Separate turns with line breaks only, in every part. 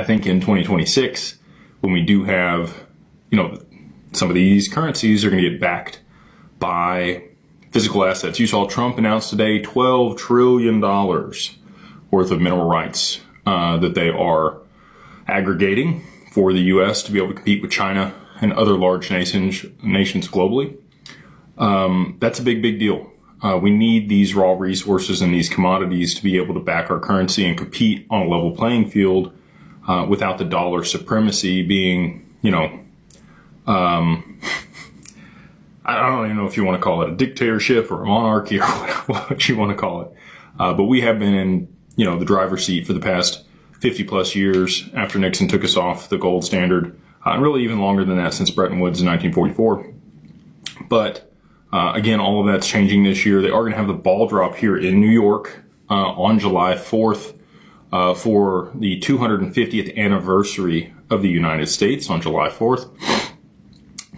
I think in 2026, when we do have, some of these currencies are going to get backed by physical assets. You saw Trump announce today $12 trillion worth of mineral rights that they are aggregating for the U.S. to be able to compete with China and other large nations globally. That's a big deal. We need these raw resources and these commodities to be able to back our currency and compete on a level playing field without the dollar supremacy being, I don't even know if you want to call it a dictatorship or a monarchy or what you want to call it. But we have been in, the driver's seat for the past 50 plus years after Nixon took us off the gold standard, and really even longer than that since Bretton Woods in 1944. But again, all of that's changing this year. They are going to have the ball drop here in New York on July 4th for the 250th anniversary of the United States on July 4th.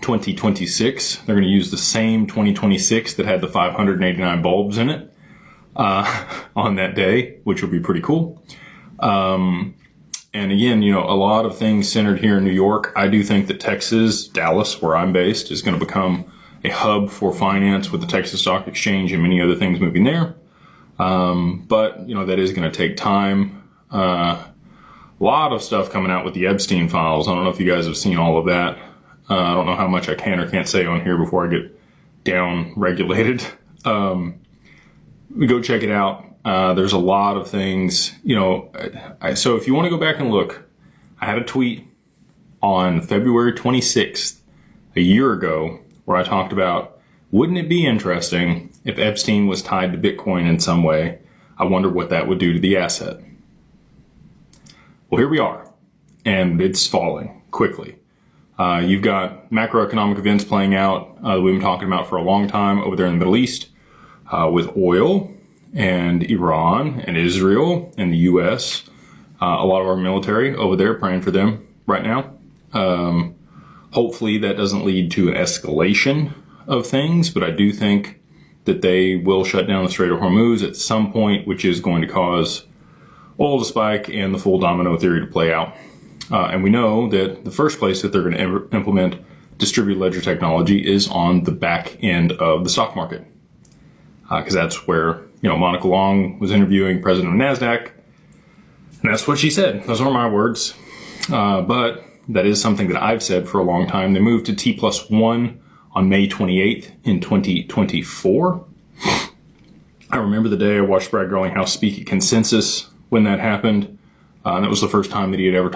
2026. They're going to use the same 2026 that had the 589 bulbs in it on that day, which will be pretty cool. And again, a lot of things centered here in New York. I do think that Texas, Dallas, where I'm based, is going to become a hub for finance with the Texas Stock Exchange and many other things moving there. But, that is going to take time. A lot of stuff coming out with the Epstein files. I don't know if you guys have seen all of that. I don't know how much I can or can't say on here before I get down regulated. Go check it out. There's a lot of things, so if you want to go back and look, I had a tweet on February 26th, a year ago, where I talked about, wouldn't it be interesting if Epstein was tied to Bitcoin in some way? I wonder what that would do to the asset. Well, here we are, and it's falling quickly. You've got macroeconomic events playing out that we've been talking about for a long time over there in the Middle East with oil and Iran and Israel and the U.S. A lot of our military over there praying for them right now. Hopefully that doesn't lead to an escalation of things, but I do think that they will shut down the Strait of Hormuz at some point, which is going to cause oil to spike and the full domino theory to play out. And we know that the first place that they're going to implement distributed ledger technology is on the back end of the stock market. Because that's where, Monica Long was interviewing president of NASDAQ. And that's what she said. Those aren't my words. But that is something that I've said for a long time. They moved to T+1 on May 28th in 2024. I remember the day I watched Brad Garlinghouse speak at Consensus when that happened. And that was the first time that he had ever talked